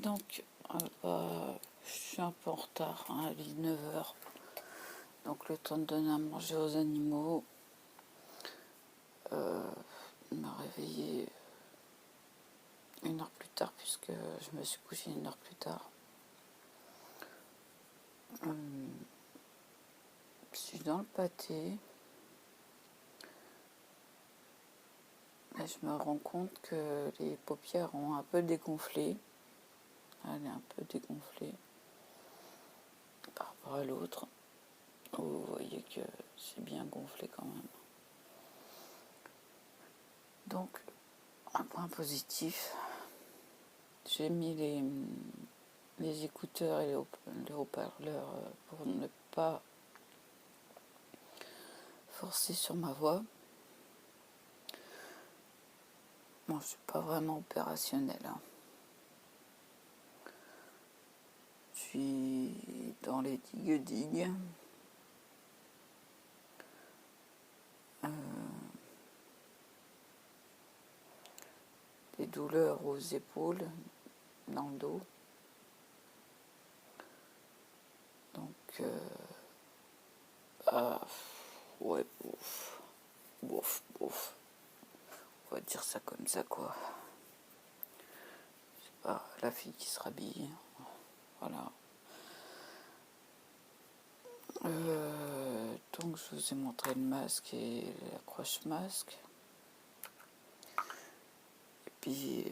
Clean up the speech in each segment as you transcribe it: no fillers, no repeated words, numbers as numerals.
Donc, je suis un peu en retard, hein, à 19h. Donc, le temps de donner à manger aux animaux. Il m'a réveillé 1 heure plus tard, puisque je me suis couché 1 heure plus tard. Je suis dans le pâté. Et je me rends compte que les paupières ont un peu dégonflé. Elle est un peu dégonflée par rapport à l'autre. Vous voyez que c'est bien gonflé quand même. Donc, un point positif, j'ai mis les écouteurs et les haut-parleurs pour ne pas forcer sur ma voix. Bon, je suis pas vraiment opérationnelle, hein. Je suis dans les digues. Des douleurs aux épaules, dans le dos. Donc, ouais, bof. On va dire ça comme ça, quoi. C'est pas la fille qui se rhabille. Voilà. Donc, je vous ai montré le masque et l'accroche-masque. Et puis,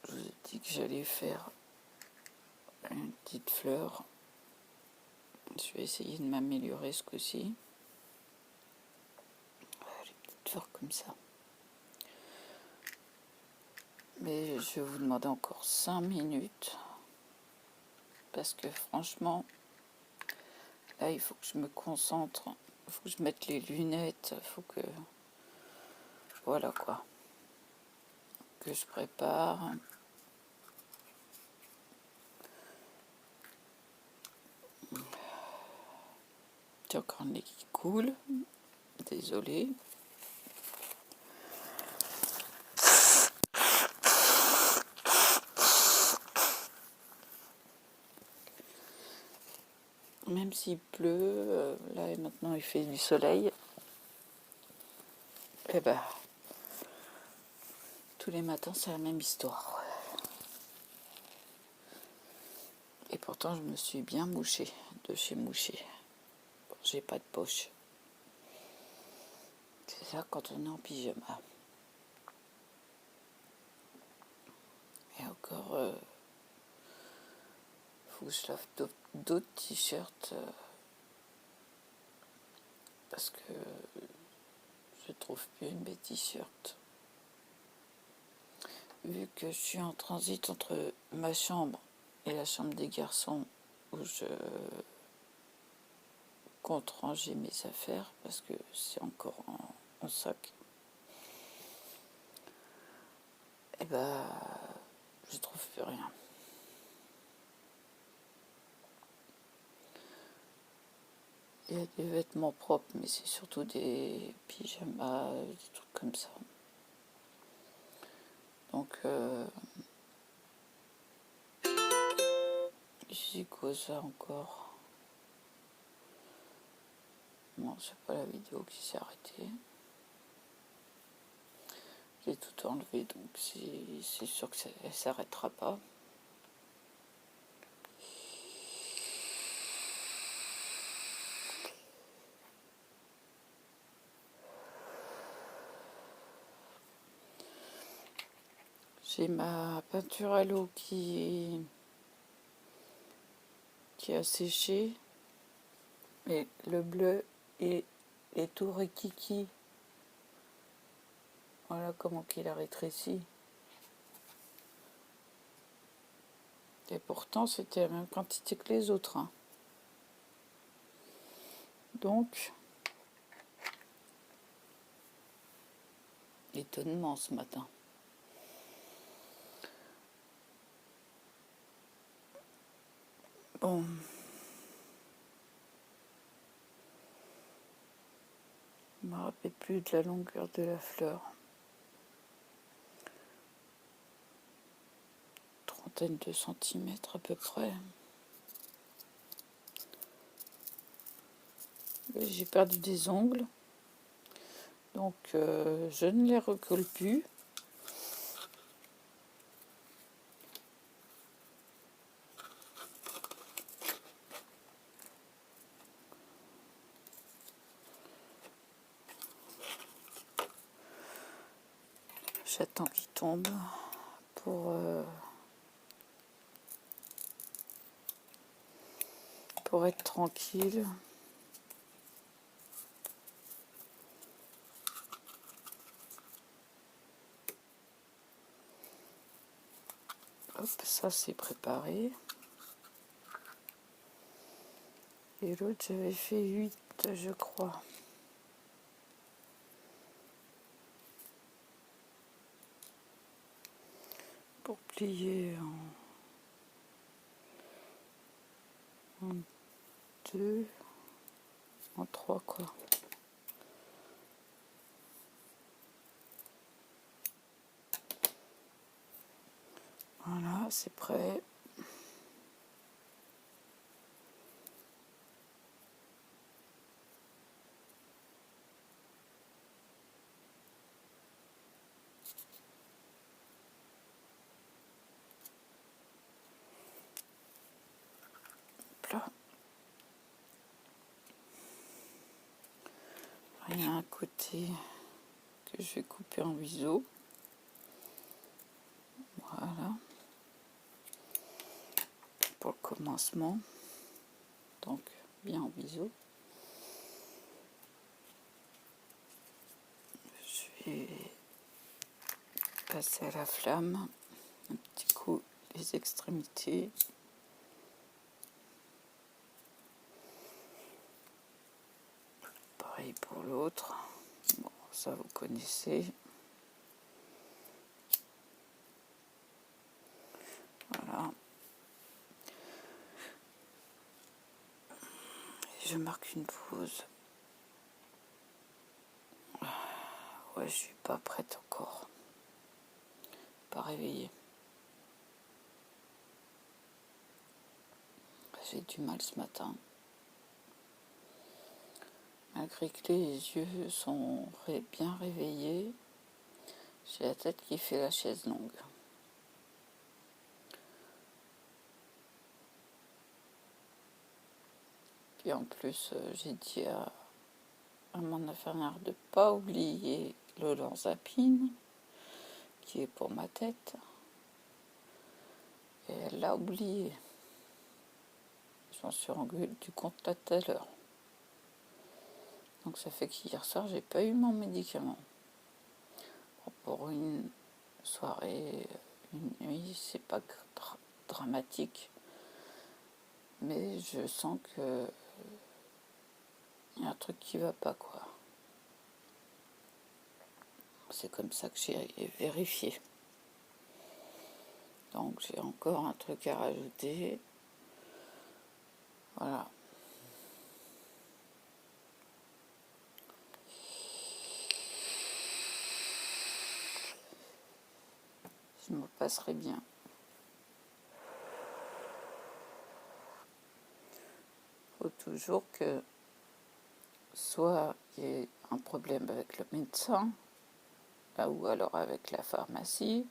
je vous ai dit que j'allais faire une petite fleur. Je vais essayer de m'améliorer ce coup-ci. Les petites fleurs comme ça. Mais je vais vous demander encore 5 minutes. Parce que franchement, là, il faut que je me concentre. Il faut que je mette les lunettes. Il faut que... Voilà, quoi. Que je prépare. J'ai encore le nez qui coule. Désolée. Même s'il pleut, là et maintenant il fait du soleil, et ben, tous les matins c'est la même histoire. Et pourtant je me suis bien mouchée, de chez Moucher. Bon, j'ai pas de poche. C'est ça quand on est en pyjama. Et encore, faut que je lave d'autres t-shirts parce que je trouve plus mes t-shirts. Vu que je suis en transit entre ma chambre et la chambre des garçons où je compte ranger mes affaires parce que c'est encore en sac, et ben je trouve plus rien. Il y a des vêtements propres, mais c'est surtout des pyjamas, des trucs comme ça. Donc, c'est quoi ça encore? Non, c'est pas la vidéo qui s'est arrêtée. J'ai tout enlevé, donc c'est sûr que ça ne s'arrêtera pas. J'ai ma peinture à l'eau qui a séché, mais le bleu est tout rikiki. Voilà comment qu'il a rétréci. Et pourtant, c'était la même quantité que les autres, hein. Donc, étonnement ce matin. Bon. Je ne me rappelle plus de la longueur de la fleur. centaine de centimètres à peu près. J'ai perdu des ongles, donc je ne les recolle plus. J'attends qu'il tombe pour être tranquille. Hop, ça c'est préparé. Et l'autre, j'avais fait 8, je crois. Pour plier en 2, en 3 quoi. Voilà, c'est prêt. Là. Il y a un côté que je vais couper en biseau. Voilà. Pour le commencement. Donc, bien en biseau. Je vais passer à la flamme. Un petit coup les extrémités. Pareil pour l'autre. Bon, ça vous connaissez. Voilà. Et je marque une pause. Ouais, je suis pas prête encore. Pas réveillée. J'ai du mal ce matin. Malgré que les yeux sont bien réveillés, j'ai la tête qui fait la chaise longue. Puis en plus, j'ai dit à mon infirmière de ne pas oublier l'olanzapine, qui est pour ma tête. Et elle l'a oublié. Je m'en suis rendu compte tout à l'heure. Donc ça fait qu'hier soir, j'ai pas eu mon médicament. Pour une soirée, une nuit, c'est pas dramatique. Mais je sens que il y a un truc qui va pas, quoi. C'est comme ça que j'ai vérifié. Donc j'ai encore un truc à rajouter. Voilà. Je me passerai bien. Il faut toujours que soit il y ait un problème avec le médecin, ou alors avec la pharmacie,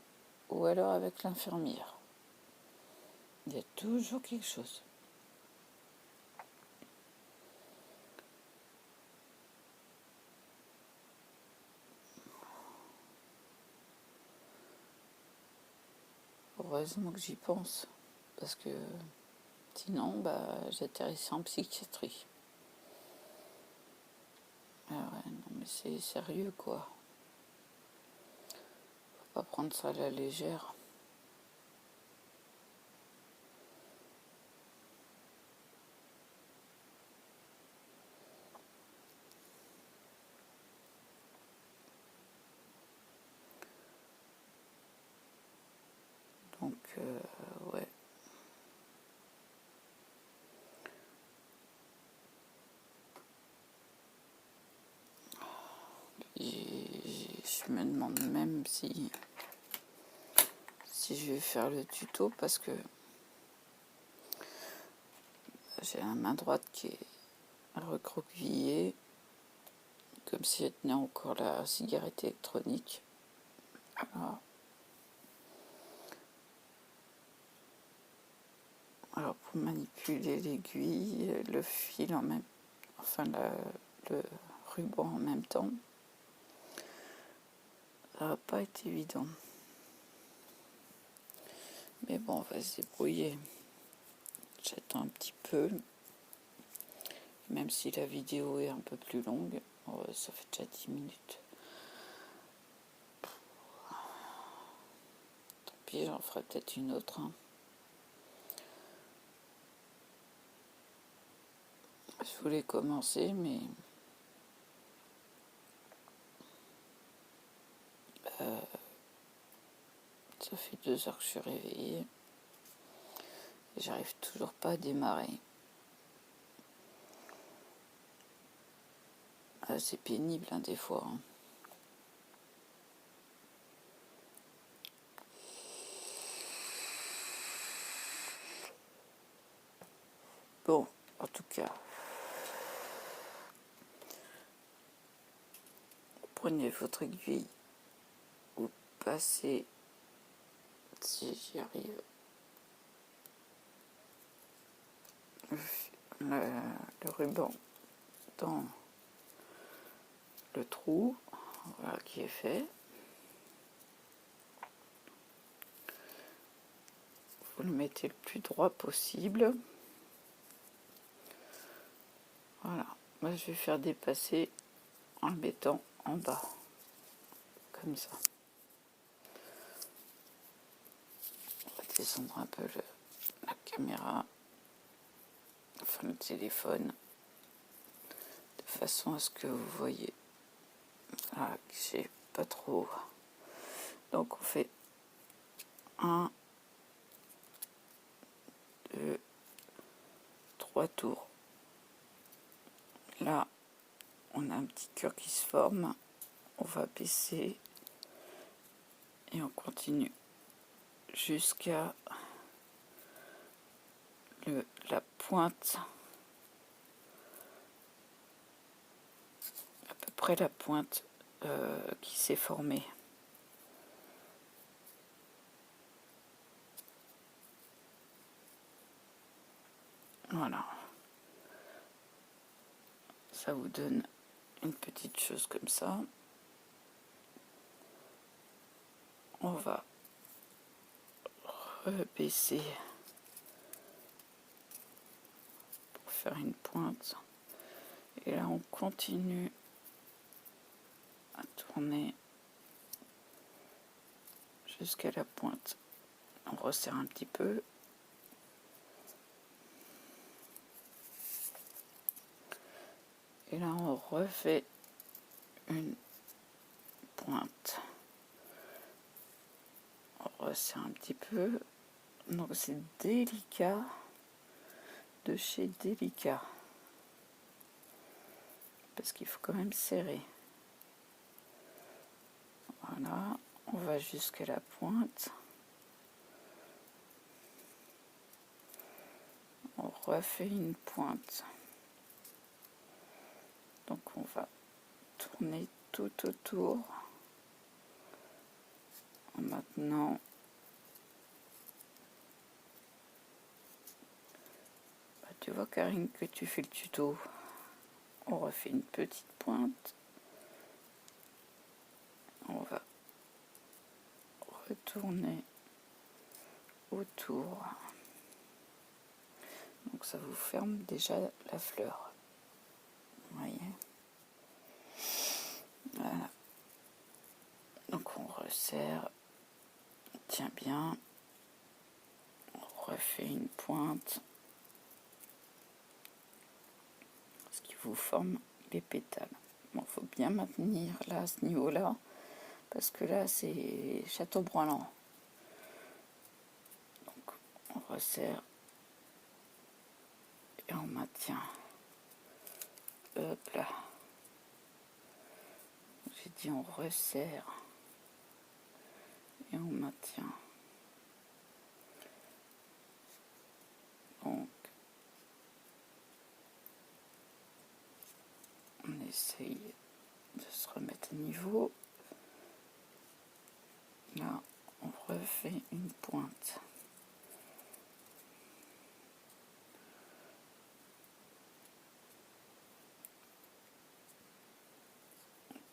ou alors avec l'infirmière. Il y a toujours quelque chose. Heureusement que j'y pense, parce que sinon, j'atterrissais en psychiatrie. Ah ouais, non mais c'est sérieux, quoi. Faut pas prendre ça à la légère. Donc, ouais. Je me demande même si si je vais faire le tuto parce que j'ai la main droite qui est recroquevillée, comme si elle tenait encore la cigarette électronique. Alors pour manipuler l'aiguille, le fil en même, enfin le ruban en même temps, ça va pas être évident. Mais bon, on va se débrouiller. J'attends un petit peu, même si la vidéo est un peu plus longue. Oh, ça fait déjà 10 minutes. Tant pis, j'en ferai peut-être une autre. Je voulais commencer, mais ça fait 2 heures que je suis réveillée et j'arrive toujours pas à démarrer. C'est pénible des fois. Bon, en tout cas, prenez votre aiguille, vous passez, si j'y arrive, le ruban dans le trou, voilà, qui est fait. Vous le mettez le plus droit possible. Voilà, moi je vais faire dépasser en le mettant en bas, comme ça. On va descendre un peu la caméra, enfin le téléphone, de façon à ce que vous voyez. Voilà, que j'ai pas trop. Donc on fait 1, 2, 3 tours. Là, on a un petit cœur qui se forme. On va baisser et on continue jusqu'à la pointe, à peu près la pointe qui s'est formée. Voilà. Ça vous donne une petite chose comme ça. On va rebaisser pour faire une pointe. Et là, on continue à tourner jusqu'à la pointe. On resserre un petit peu. Et là, on refait une pointe. On resserre un petit peu. Donc, c'est délicat de chez délicat. Parce qu'il faut quand même serrer. Voilà. On va jusqu'à la pointe. On refait une pointe. Donc, on va tourner tout autour. Maintenant, tu vois Karine que tu fais le tuto. On refait une petite pointe. On va retourner autour. Donc ça vous ferme déjà la fleur. Vous voyez? Voilà. Donc on resserre. Tiens bien. On refait une pointe. Ce qui vous forme les pétales. Bon, faut bien maintenir là, à ce niveau-là. Parce que là, c'est Châteaubriand. Donc on resserre. Et on maintient. Hop là. J'ai dit on resserre. Et on maintient. essaye de se remettre à niveau. Là, on refait une pointe.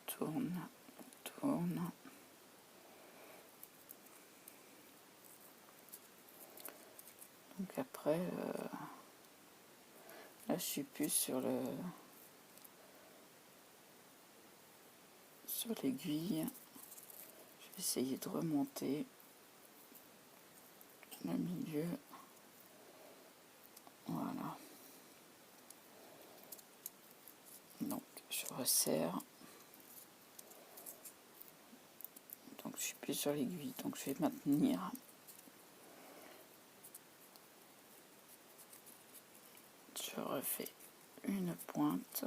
Tourne, tourne. Donc après, là je suis plus sur l'aiguille. Je vais essayer de remonter le milieu. Voilà. Donc je resserre. Donc je suis plus sur l'aiguille, donc je vais maintenir. Je refais une pointe.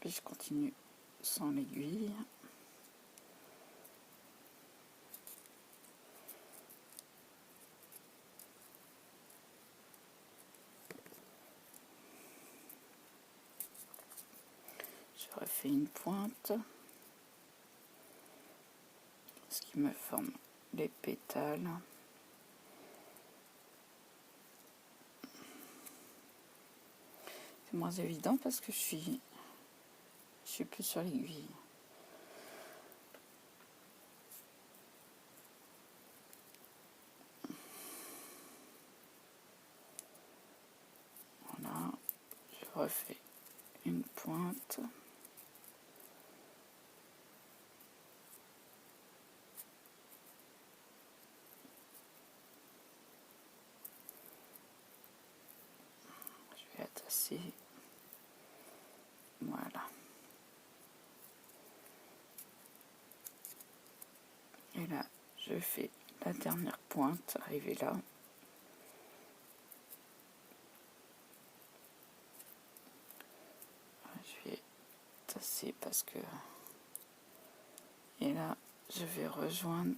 Puis je continue sans l'aiguille. Je refais une pointe. Ce qui me forme les pétales. C'est moins évident parce que je suis plus sur l'aiguille. Voilà, je refais une pointe. Je vais atasser. Voilà. Et là, je fais la dernière pointe, arrivée là. Je vais tasser parce que... Et là, je vais rejoindre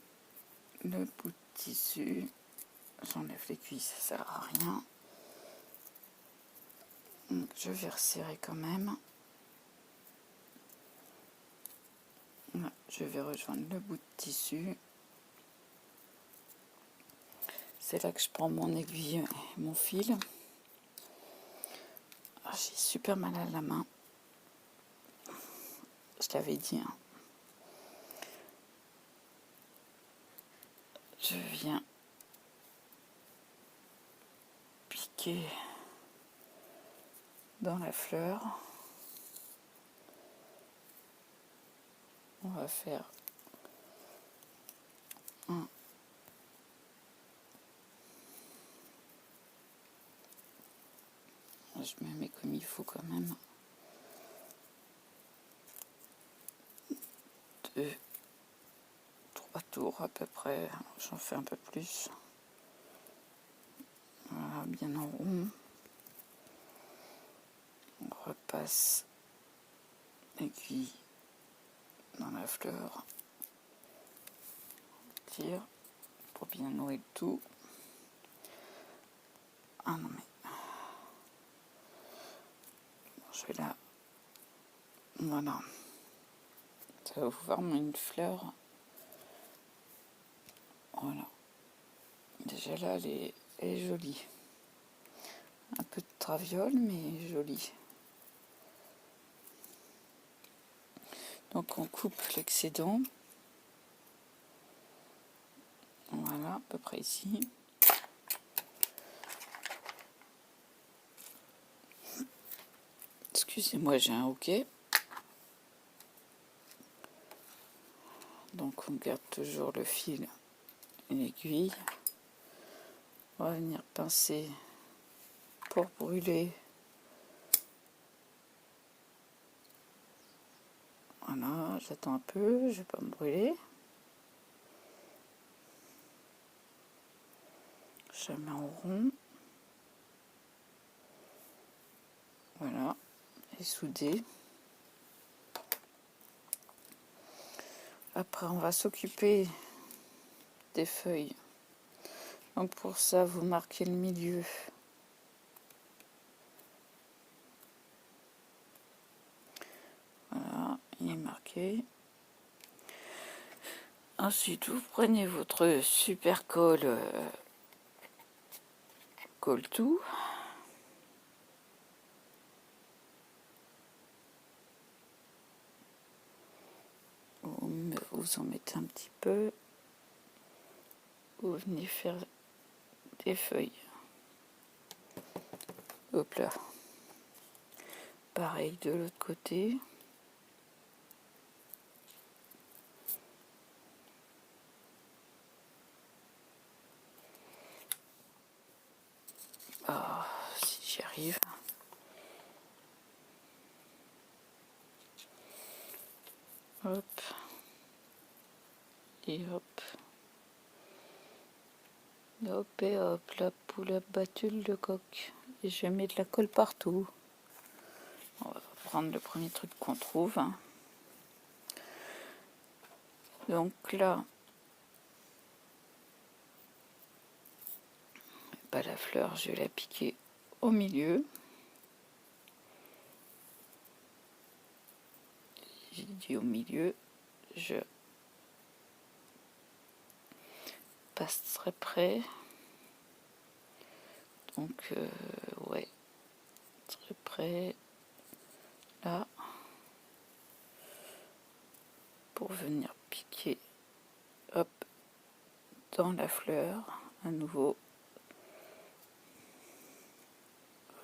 le bout de tissu. J'enlève l'aiguille, ça sert à rien. Donc, je vais resserrer quand même. Là, je vais rejoindre le bout de tissu. C'est là que je prends mon aiguille et mon fil. Ah, j'ai super mal à la main. Je l'avais dit. Hein. Je viens piquer dans la fleur. On va faire un. Je me mets comme il faut quand même. 2, 3 tours à peu près. J'en fais un peu plus. Voilà, bien en rond. On repasse l'aiguille dans la fleur. On tire pour bien nouer le tout. Ah non mais... Je vais là. Voilà. Ça va vous former une fleur. Voilà. Déjà là, elle est jolie. Un peu de traviole, mais jolie. Donc on coupe l'excédent. Voilà, à peu près ici. Excusez-moi, j'ai un hoquet. Donc on garde toujours le fil et l'aiguille. On va venir pincer pour brûler. Voilà, j'attends un peu, je vais pas me brûler. Je mets en rond. Voilà, et soudé. Après, on va s'occuper des feuilles. Donc pour ça, vous marquez le milieu Ensuite, vous prenez votre super colle, colle tout. Vous en mettez un petit peu. Vous venez faire des feuilles. Hop là. Pareil de l'autre côté. Ah, si j'y arrive. Hop. Et hop. Hop et hop, la poule a battu le coq. Et je mets de la colle partout. On va prendre le premier truc qu'on trouve. Donc là, bah, la fleur, je vais la piquer au milieu. J'ai dit au milieu, je passerai près. Donc, ouais, très près, là, pour venir piquer, hop, dans la fleur, à nouveau.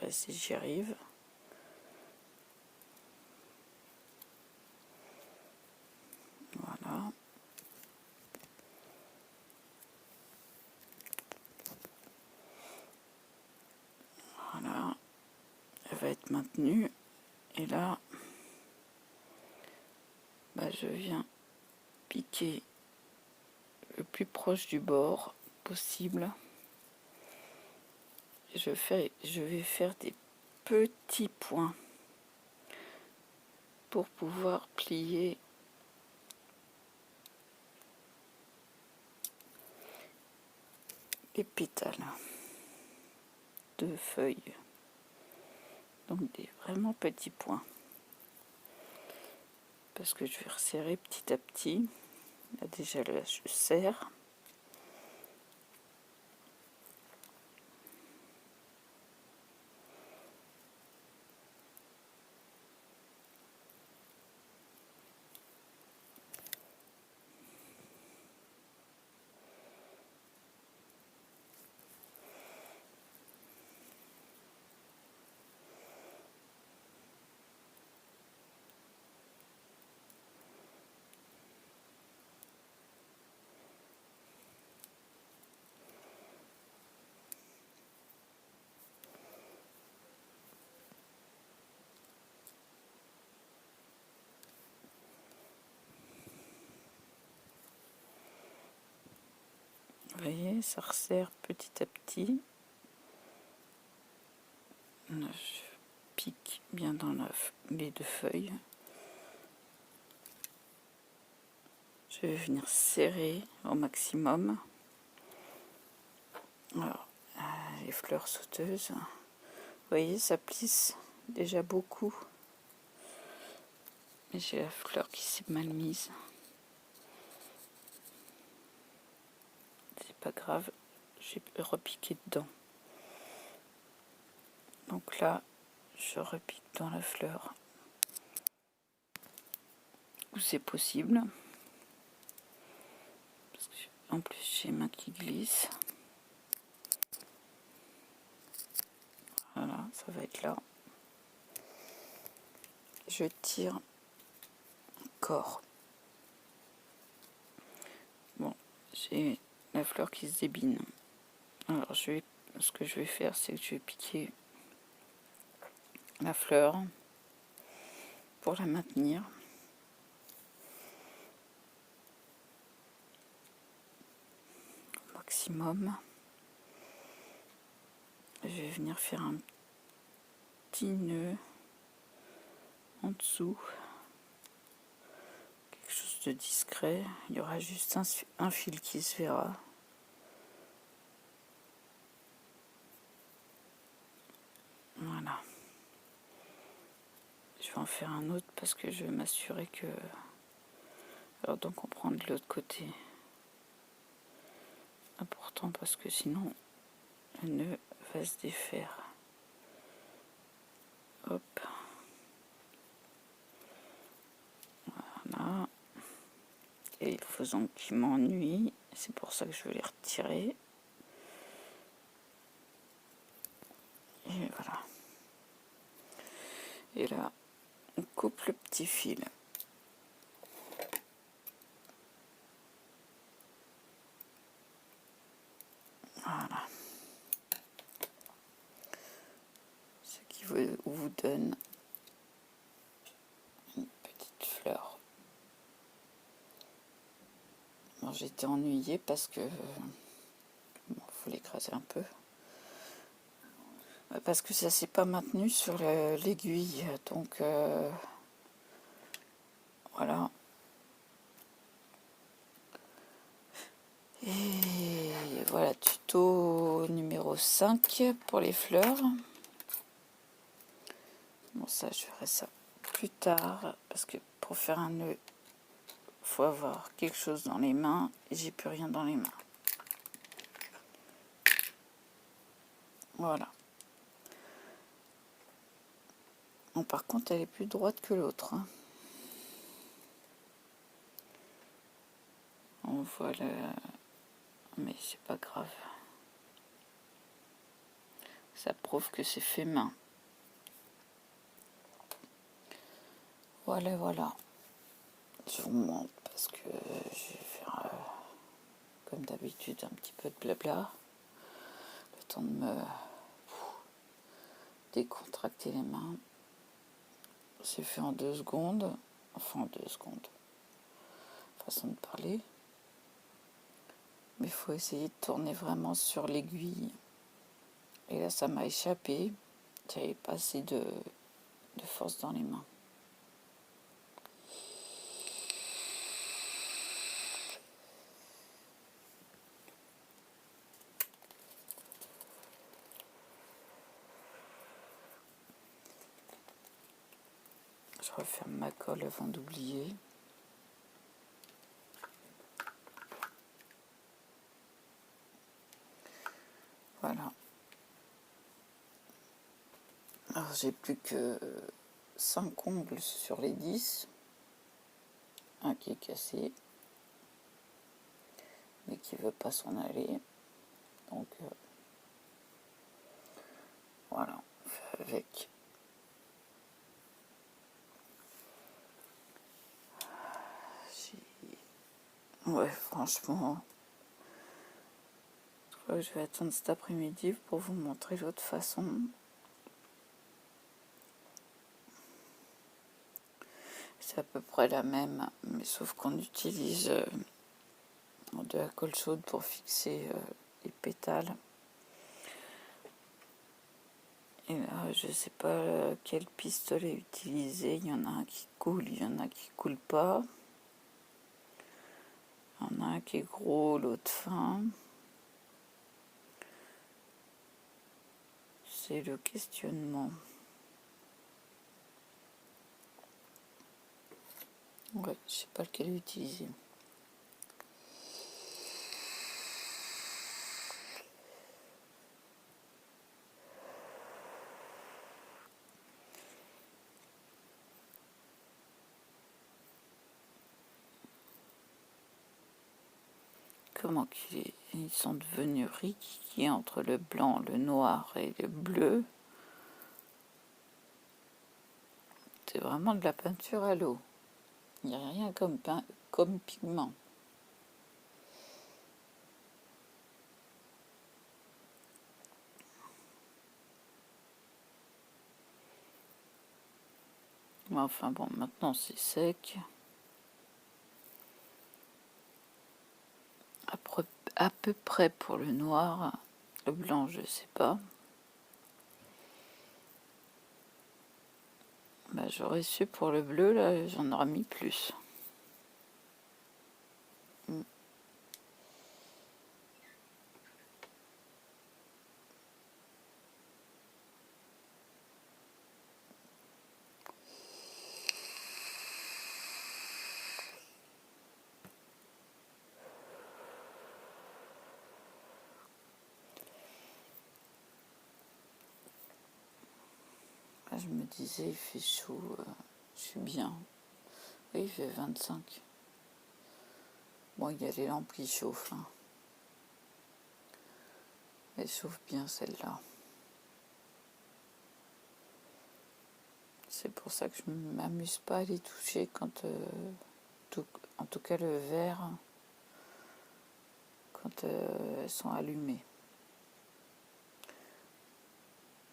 Ouais, si j'y arrive. Voilà. Voilà. Elle va être maintenue. Et là, bah, je viens piquer le plus proche du bord possible. Je vais faire des petits points pour pouvoir plier les pétales de feuilles. Donc des vraiment petits points. Parce que je vais resserrer petit à petit. Là déjà là je serre. Vous voyez, ça resserre petit à petit. Là, je pique bien dans les deux feuilles. Je vais venir serrer au maximum. Alors, les fleurs sauteuses, vous voyez, ça plisse déjà beaucoup. Mais j'ai la fleur qui s'est mal mise. C'est pas grave, j'ai repiqué dedans. Donc là, je repique dans la fleur où c'est possible. Parce que, en plus, j'ai les mains qui glissent. Voilà, ça va être là. Je tire encore. Bon, j'ai la fleur qui se débine. Alors, ce que je vais faire, c'est que je vais piquer la fleur pour la maintenir. Au maximum. Je vais venir faire un petit nœud en dessous. Quelque chose de discret. Il y aura juste un fil qui se verra. Voilà. Je vais en faire un autre parce que je vais m'assurer que Alors donc on prend de l'autre côté. Important parce que sinon le nœud va se défaire. Hop. Voilà. Et il faut donc qu'il m'ennuie. C'est pour ça que je vais les retirer. Et voilà. Et là, on coupe le petit fil. Voilà. Ce qui vous donne une petite fleur. Bon, j'étais ennuyée parce que faut l'écraser un peu. Parce que ça s'est pas maintenu sur l'aiguille. Donc voilà. Et voilà, tuto numéro 5 pour les fleurs. Bon, ça, je ferai ça plus tard. Parce que pour faire un nœud, faut avoir quelque chose dans les mains. Et j'ai plus rien dans les mains. Voilà. Bon, par contre, elle est plus droite que l'autre. Hein. On voit le... Mais c'est pas grave. Ça prouve que c'est fait main. Voilà, voilà. Je vous montre parce que je vais faire, comme d'habitude, un petit peu de blabla. Le temps de me décontracter les mains. C'est fait en 2 secondes. Enfin, en 2 secondes. Façon de parler. Mais il faut essayer de tourner vraiment sur l'aiguille. Et là, ça m'a échappé. J'avais pas assez de force dans les mains. Je referme ma colle avant d'oublier. Voilà. Alors j'ai plus que 5 ongles sur les 10. Un qui est cassé. Mais qui veut pas s'en aller. Donc voilà, on fait avec. Ouais, franchement, je crois que je vais attendre cet après-midi pour vous montrer l'autre façon. C'est à peu près la même, mais sauf qu'on utilise de la colle chaude pour fixer les pétales. Et là, je sais pas quel pistolet utiliser. Il y en a un qui coule, il y en a qui coule pas. Il y en a un qui est gros, l'autre fin. C'est le questionnement. Ouais, je sais pas lequel utiliser. Comment ils sont devenus riquis entre le blanc, le noir et le bleu. C'est vraiment de la peinture à l'eau. Il n'y a rien comme pigment. Mais enfin bon, maintenant c'est sec. À peu près pour le noir. Le blanc, je sais pas. Bah, j'aurais su pour le bleu, là, j'en aurais mis plus. je me disais, il fait chaud, je suis bien. Oui, il fait 25. Bon, il y a les lampes qui chauffent. Hein. Elle chauffe bien celle-là. C'est pour ça que je ne m'amuse pas à les toucher quand... en tout cas le verre, quand elles sont allumées.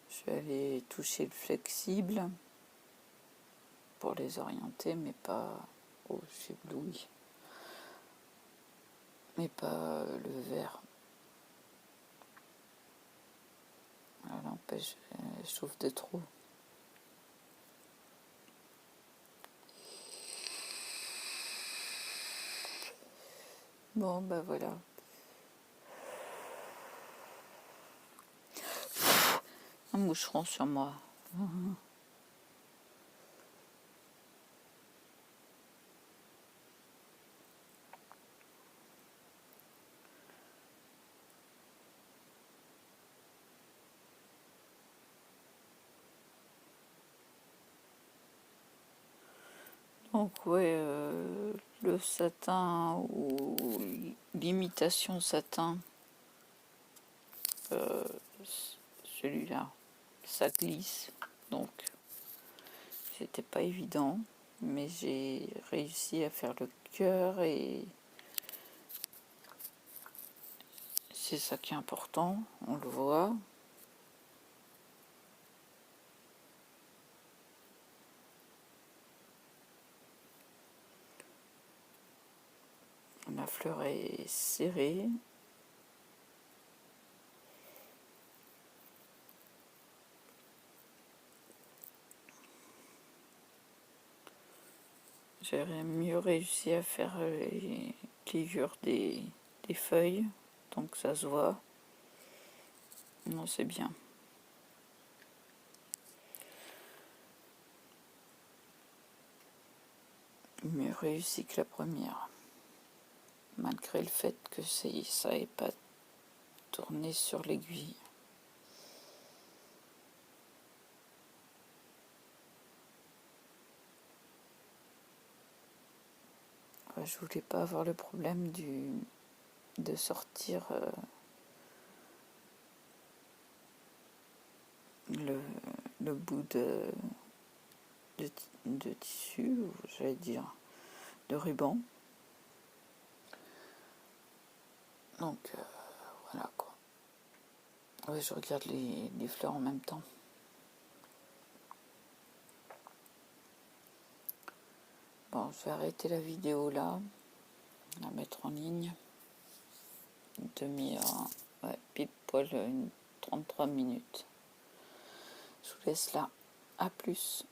Je vais aller toucher le flexible pour les orienter, mais pas... Oh, j'éblouis. Mais pas le verre. Ça l'empêche, elle chauffe de trop. Bon, ben voilà. Un moucheron sur moi. Donc ouais, le satin ou l'imitation satin, celui-là, ça glisse, donc c'était pas évident, mais j'ai réussi à faire le cœur et c'est ça qui est important, on le voit. La fleur est serrée. J'aurais mieux réussi à faire les pliures des feuilles, donc ça se voit. Non, c'est bien. Mieux réussi que la première. Malgré le fait que ça n'ait pas tourné sur l'aiguille. Je voulais pas avoir le problème de sortir le bout de tissu, j'allais dire, de ruban. Donc voilà quoi. Ouais, je regarde les fleurs en même temps. Bon, je vais arrêter la vidéo là, la mettre en ligne. Une demi-heure, ouais, pile poil 33 minutes. Je vous laisse là. À plus.